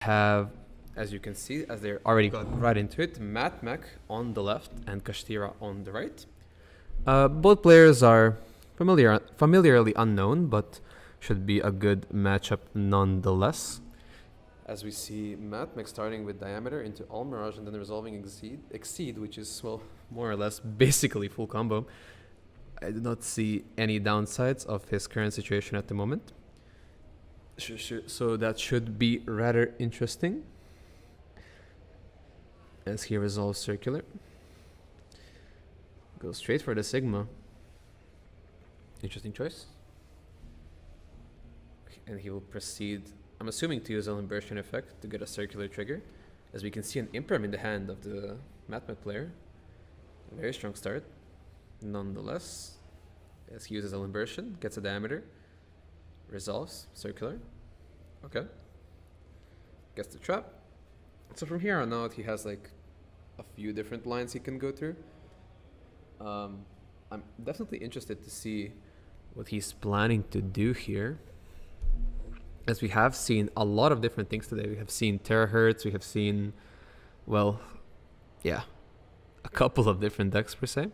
Have, as you can see, as they already got right into it, Mathmech on the left and Kashtira on the right. Both players are familiarly unknown, but should be a good matchup nonetheless. As we see Mathmech starting with Diameter into All Mirage and then resolving Exceed, which is, well, more or less basically full combo. I do not see any downsides of his current situation at the moment. So that should be rather interesting. As he resolves Circular. Goes straight for the Sigma. Interesting choice. And he will proceed, I'm assuming, to use an Immersion effect to get a Circular trigger. As we can see an Imperm in the hand of the Mathmech player. A very strong start. Nonetheless, as he uses an Immersion, gets a Diameter. Resolves Circular. Okay. Gets the trap. So from here on out, he has like a few different lines he can go through. I'm definitely interested to see what he's planning to do here. As we have seen a lot of different things today. We have seen terahertz, we have seen, well, yeah, a couple of different decks per se.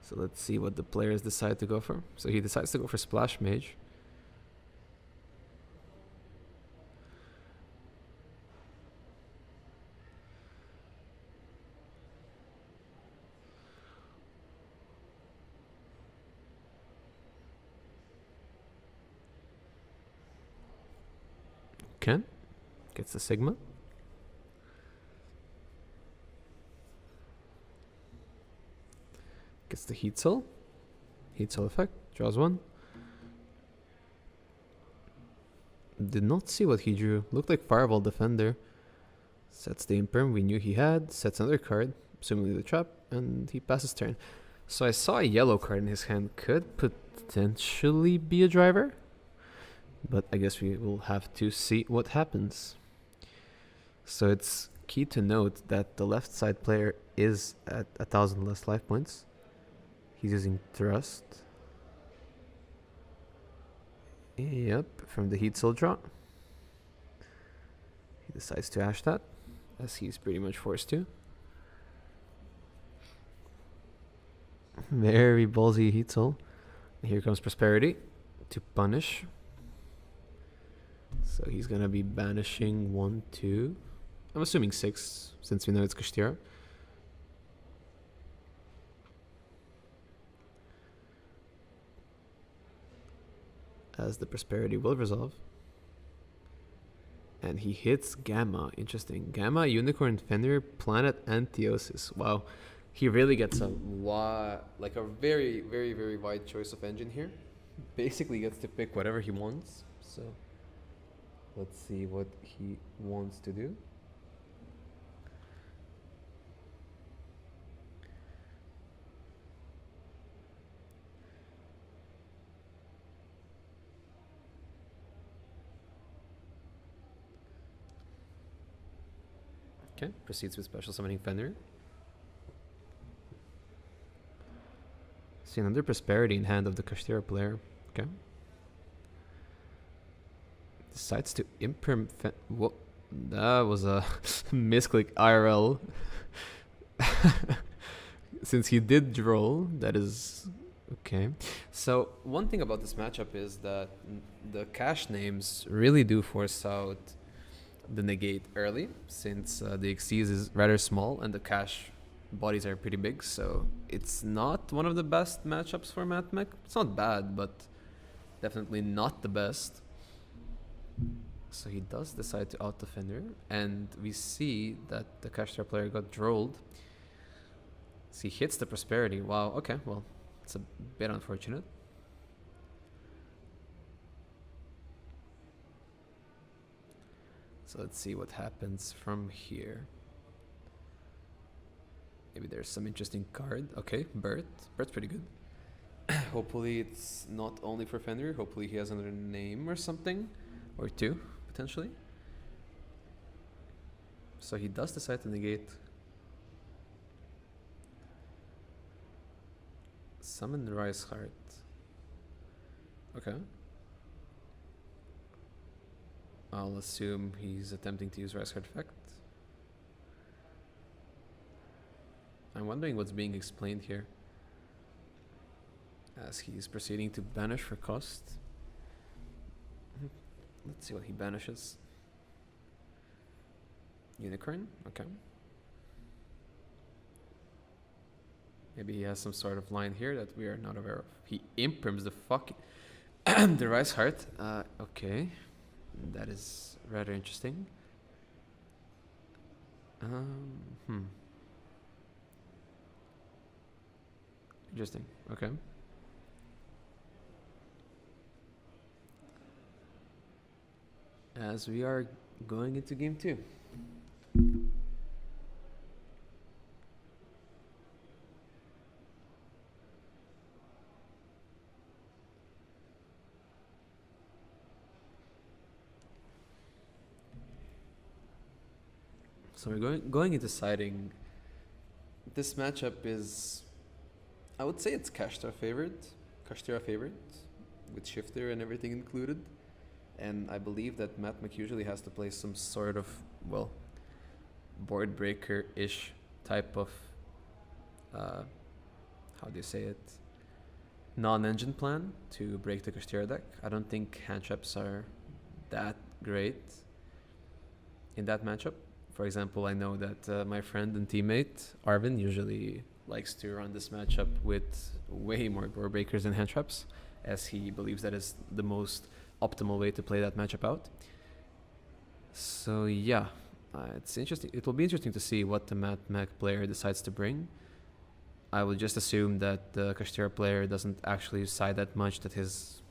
So let's see what the players decide to go for. So he decides to go for Splash Mage. Okay. Gets the Sigma. Gets the Heat Soul. Heat Soul effect. Draws one. Did not see what he drew. Looked like Fireball Defender. Sets the Imperm we knew he had. Sets another card, assuming the trap, and he passes turn. So I saw a yellow card in his hand. Could potentially be a driver. But I guess we will have to see what happens. So it's key to note that the left side player is at 1,000 less life points. He's using Thrust. Yep, from the Heat Soul draw. He decides to ash that, as he's pretty much forced to. Very ballsy Heat Soul. Here comes Prosperity to punish. So he's gonna be banishing 1, 2. I'm assuming 6, since we know it's Kashtira. As the Prosperity will resolve. And he hits Gamma. Interesting. Gamma, Unicorn, Fenrir, Planet, and Theosis. Wow. He really gets a very, very, very wide choice of engine here. Basically gets to pick whatever he wants. So let's see what he wants to do. Okay, proceeds with special summoning Fenrir. See another Prosperity in hand of the Kashtira player. Okay. Decides to Imperm. What? That was a misclick IRL. Since he did draw, that is okay. So one thing about this matchup is that the cash names really do force out the negate early, since the Xyz is rather small and the cash bodies are pretty big, so it's not one of the best matchups for Mathmech. It's not bad, but definitely not the best. So he does decide to out defender, and we see that the Kashtira player got drolled. So he hits the Prosperity. Wow, okay, well, it's a bit unfortunate. So let's see what happens from here. Maybe there's some interesting card. Okay, Bert. Bert's pretty good. Hopefully it's not only for Fenrir. Hopefully he has another name or something. Or two, potentially. So he does decide to negate. Summon Rice Heart. Okay. I'll assume he's attempting to use Rice Heart effect. I'm wondering what's being explained here. As he's proceeding to banish for cost. Let's see what he banishes. Unicorn, okay. Maybe he has some sort of line here that we are not aware of. He imprims the fucking the Rice Heart. Okay, that is rather interesting. Interesting. Okay. As we are going into game 2. So we're going into siding. This matchup is, I would say it's Kashtira favorite, with shifter and everything included. And I believe that Mathmech usually has to play some sort of, well, board breaker-ish type of, how do you say it, non-engine plan to break the Kashtira deck. I don't think hand traps are that great in that matchup. For example, I know that my friend and teammate Arvin usually likes to run this matchup with way more board breakers than hand traps, as he believes that is the most optimal way to play that matchup out. So yeah, it's interesting. It will be interesting to see what the Mathmech player decides to bring. I would just assume that the Kashtira player doesn't actually side that much, that his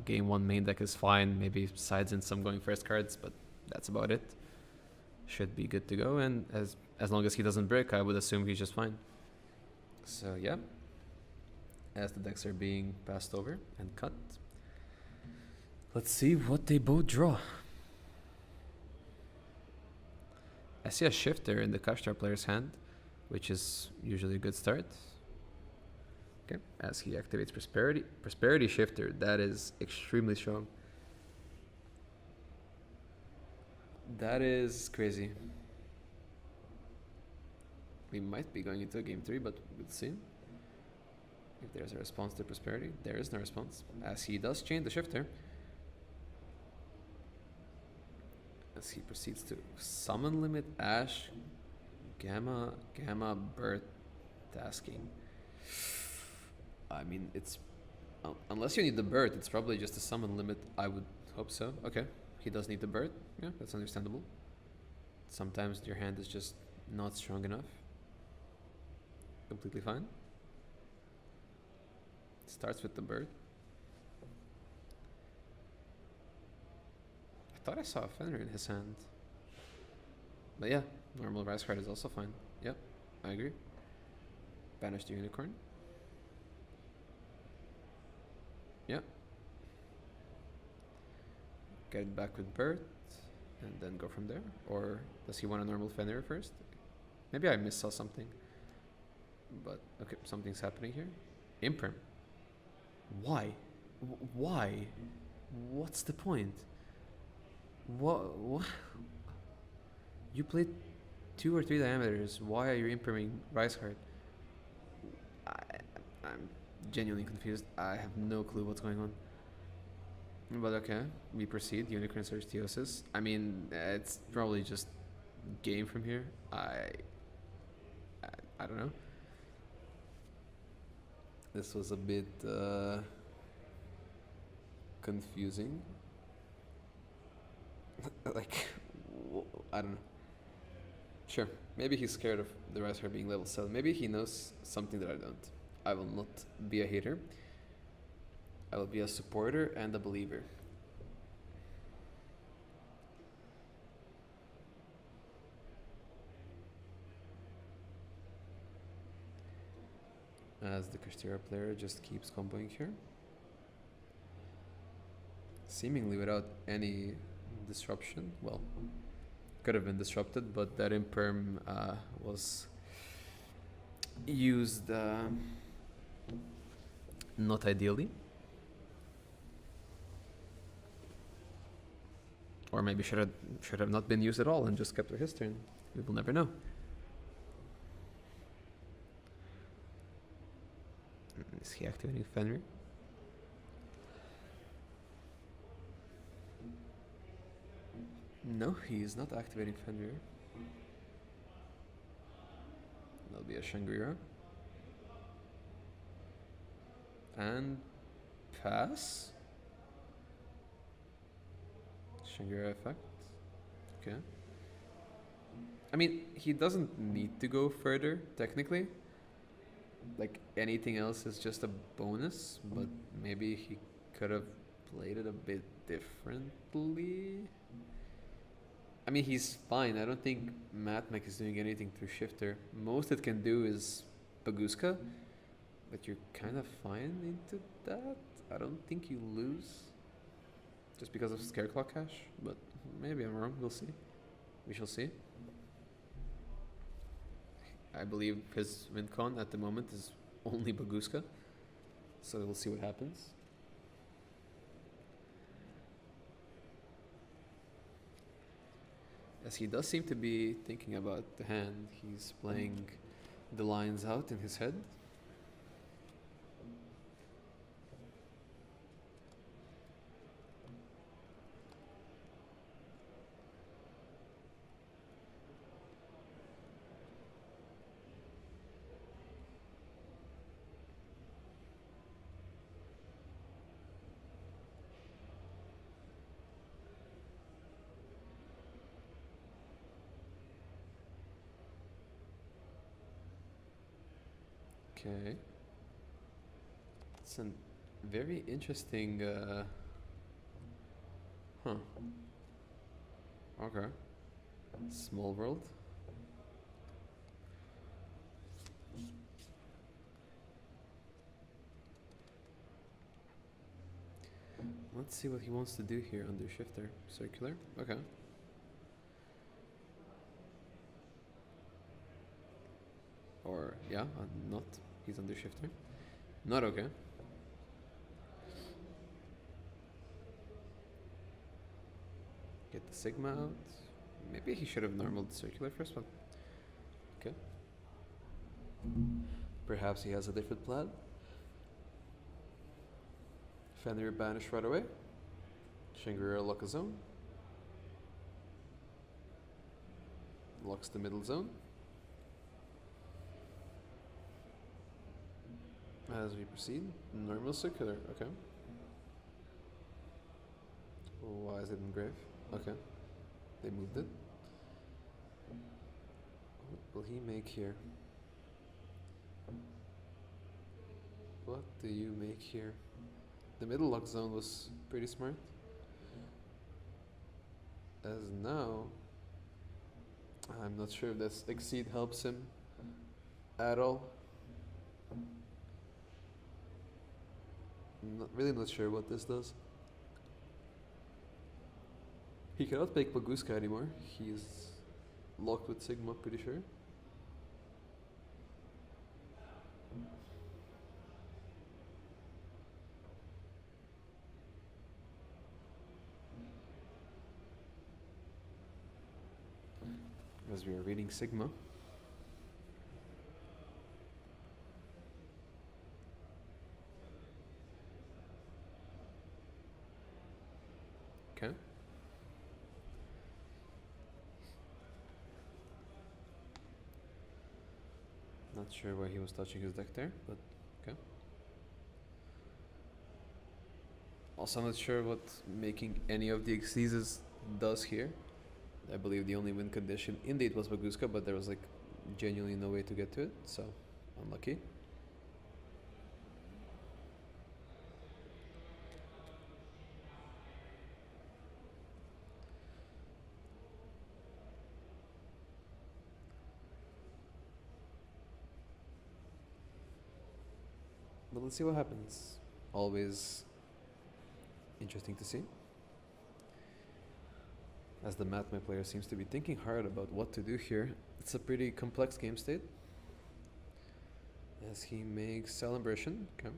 game 1 main deck is fine, maybe sides in some going first cards, but that's about it. Should be good to go, and as long as he doesn't break, I would assume he's just fine. So yeah, as the decks are being passed over and cut, let's see what they both draw. I see a shifter in the Kashtira player's hand, which is usually a good start. Okay, as he activates Prosperity Shifter, that is extremely strong. That is crazy. We might be going into game 3, but we'll see. If there's a response to Prosperity, there is no response, as he does chain the shifter. As he proceeds to summon limit Ash, Gamma, Birth, tasking. I mean, it's unless you need the birth, it's probably just a summon limit. I would hope so. Okay, he does need the birth. Yeah, that's understandable. Sometimes your hand is just not strong enough. Completely fine. Starts with the birth. I thought I saw a Fenrir in his hand. But yeah, normal Rice card is also fine. Yep, I agree. Banish the Unicorn. Yeah. Get it back with Birth, and then go from there. Or does he want a normal Fenrir first? Maybe I missaw something. But, okay, something's happening here. Imperm. Why? Why? What's the point? What? You played 2 or 3 diameters. Why are you impriming Rice Heart? I'm genuinely confused. I have no clue what's going on. But okay, we proceed. Unicorn Search Theosis. I mean, it's probably just game from here. I don't know. This was a bit confusing. Like, I don't know. Sure, maybe he's scared of the Rice Heart being level 7. Maybe he knows something that I don't. I will not be a hater. I will be a supporter and a believer. As the Kashtira player just keeps comboing here. Seemingly without any disruption. Well, could have been disrupted, but that imperm was used Not ideally. Or maybe should have not been used at all and just kept for his turn. We will never know. Is he activating Fenrir? No, he is not activating Fenrir. That'll be a Shangri-La. And pass. Shangri-La effect. Okay. I mean, he doesn't need to go further, technically. Like, anything else is just a bonus, but maybe he could have played it a bit differently. I mean, he's fine. I don't think Mathmech is doing anything through Shifter. Most it can do is Baguska, but you're kind of fine into that. I don't think you lose just because of Scareclaw Cash, but maybe I'm wrong. We'll see. We shall see. I believe his win con at the moment is only Baguska, so we'll see what happens. As he does seem to be thinking about the hand, he's playing the lines out in his head. Okay. It's a very interesting, huh. Okay. Small world. Let's see what he wants to do here under Shifter. Circular. Okay. Or, yeah, not. He's under Shifter. Not okay. Get the Sigma out. Maybe he should have normaled the Circular first, but okay. Perhaps he has a different plan. Fenrir banish right away. Shangri-La lock a zone. Locks the middle zone. As we proceed, normal circular, okay. Why is it engraved? Okay. They moved it. What will he make here? What do you make here? The middle lock zone was pretty smart. As now, I'm not sure if this exceed helps him at all. Really not sure what this does. He cannot make Baguska anymore. He's locked with Sigma, pretty sure. As we are reading Sigma. Okay. Not sure why he was touching his deck there, but okay. Also not sure what making any of the exceeds does here. I believe the only win condition indeed was Baguska, but there was like genuinely no way to get to it, so unlucky. But let's see what happens. Always interesting to see. As the Mathmech player seems to be thinking hard about what to do here. It's a pretty complex game state. As he makes celebration. Okay.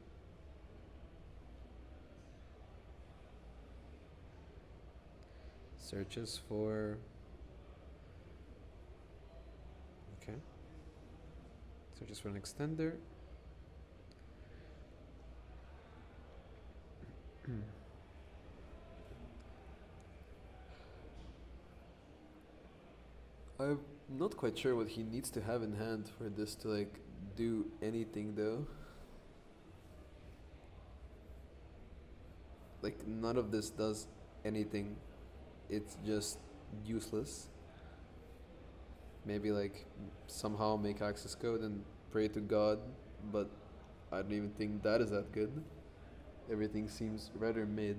Searches for. Okay. Searches for an extender. I'm not quite sure what he needs to have in hand for this to like do anything though. Like none of this does anything. It's just useless. Maybe like somehow make access code and pray to God, but I don't even think that is that good. Everything seems rather mid.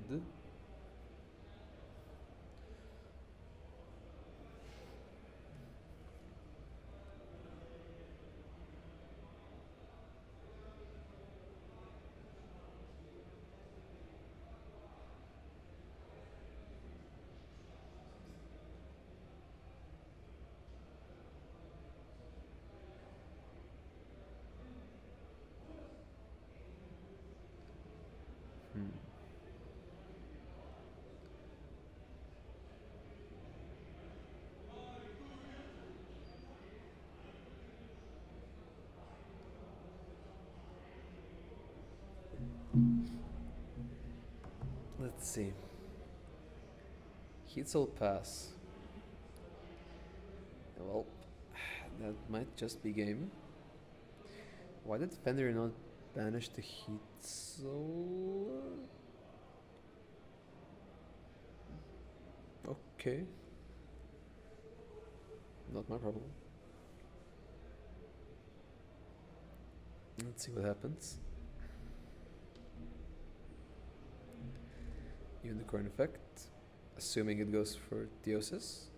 Hmm. Let's see. Heat'll pass. Well, that might just be game. Why did Fender not banish the heat soul? Okay. Not my problem. Let's see what happens. Unicorn effect. Assuming it goes for Theosis.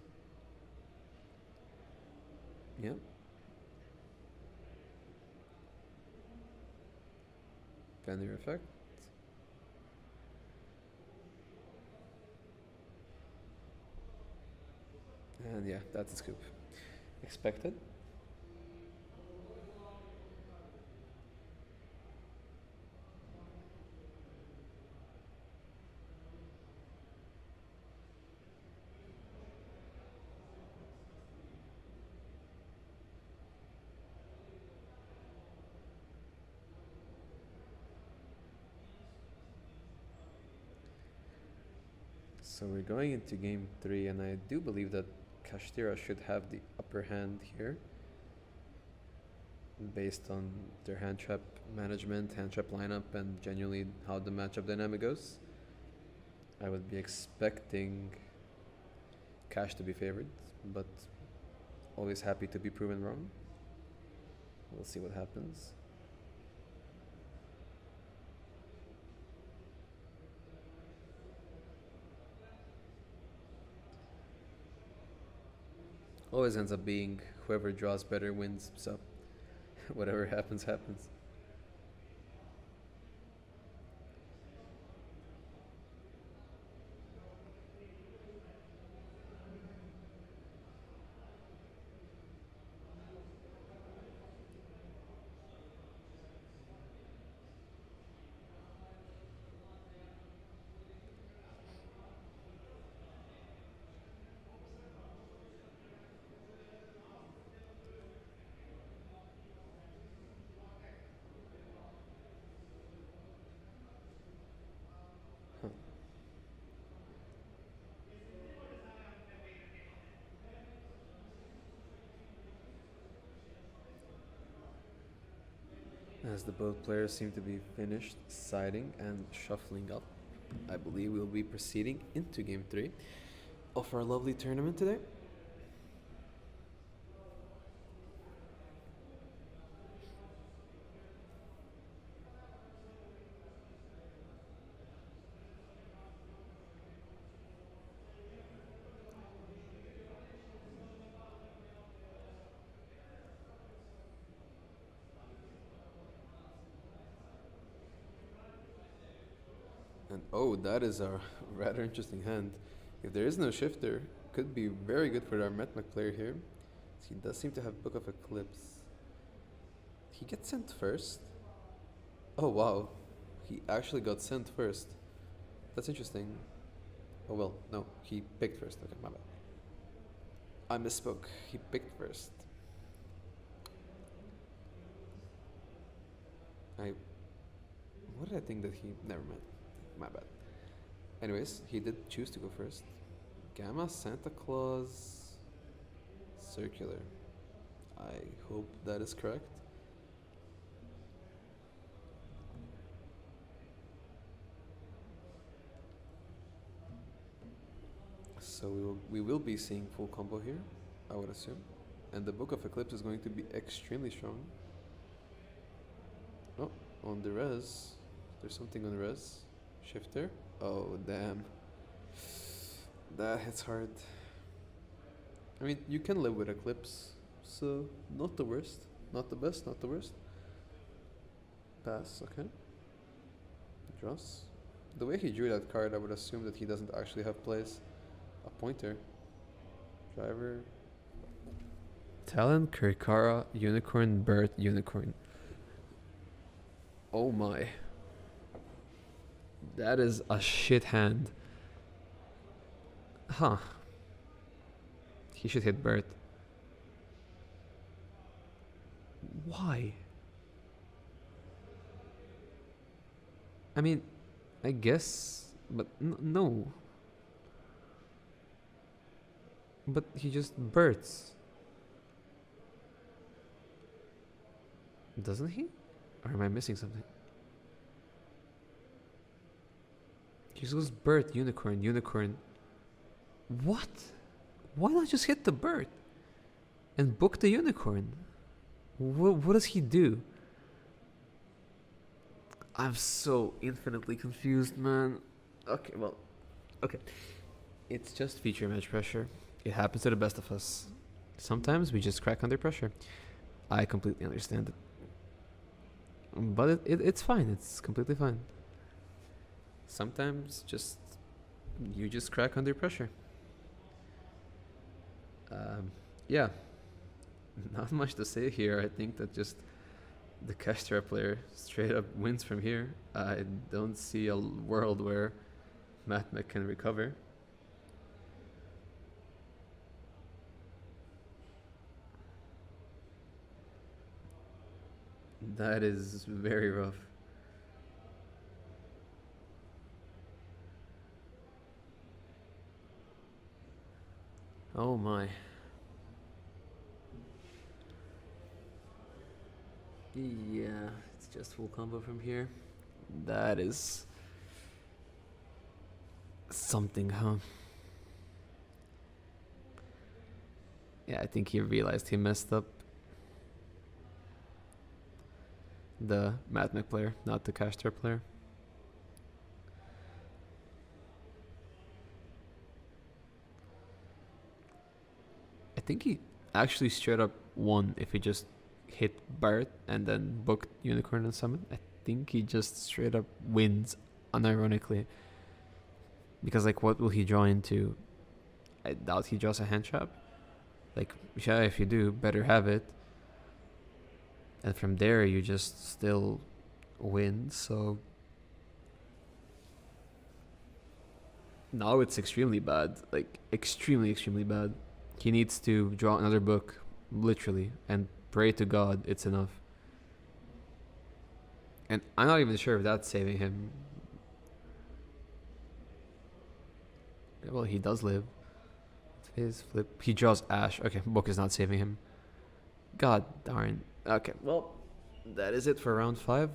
Yeah. Fender effect. And yeah, that's a scoop. Expected. So we're going into game 3, and I do believe that Kashtira should have the upper hand here, based on their hand trap management, hand trap lineup, and genuinely how the matchup dynamic goes. I would be expecting Cash to be favored, but always happy to be proven wrong. We'll see what happens. Always ends up being whoever draws better wins, so whatever happens, happens. Huh. As the both players seem to be finished siding and shuffling up, I believe we'll be proceeding into game 3 of our lovely tournament today. And oh, that is a rather interesting hand. If there is no shifter, could be very good for our Mathmech player here. He does seem to have Book of Eclipse. he gets sent first. Oh wow, he actually got sent first. That's interesting. Oh well, no, he picked first. Okay, my bad. I misspoke. He picked first. I. What did I think that he? Never mind. My bad. Anyways, he did choose to go first. Gamma Santa Claus circular. I hope that is correct. So we will be seeing full combo here, I would assume. And the Book of Eclipse is going to be extremely strong. Oh, on the res. There's something on the res. Shifter. Oh, damn. That hits hard. I mean, you can live with Eclipse, so not the worst. Not the best, not the worst. Pass, okay. Draws. The way he drew that card, I would assume that he doesn't actually have plays. A pointer. Driver. Talon, Kirikara, Unicorn, Bird, Unicorn. Oh my. That is a shit hand. Huh. He should hit Bird. Why? I mean, I guess, but no. But he just birds. Doesn't he? Or am I missing something? He just goes bird, unicorn, unicorn. What? Why not just hit the bird? And book the unicorn? What does he do? I'm so infinitely confused, man. Okay, well, okay. It's just feature match pressure. It happens to the best of us. Sometimes we just crack under pressure. I completely understand it. But it's fine. It's completely fine. Sometimes you just crack under pressure. Yeah. Not much to say here. I think that just the Kashtira player straight up wins from here. I don't see a world where Mathmech can recover. That is very rough. Oh my. Yeah, it's just full combo from here. That is something, huh? Yeah, I think he realized he messed up. The Mathmech player, not the Kashtira player. I think he actually straight up won if he just hit Bart and then booked Unicorn and Summon. I think he just straight up wins, unironically. Because, like, what will he draw into? I doubt he draws a hand trap. Like, yeah, if you do, better have it. And from there, you just still win, so... Now it's extremely bad. Like, extremely, extremely bad. He needs to draw another book, literally, and pray to God it's enough. And I'm not even sure if that's saving him. Well, he does live. His flip. He draws Ash. Okay, book is not saving him. God darn. Okay, well, that is it for round 5.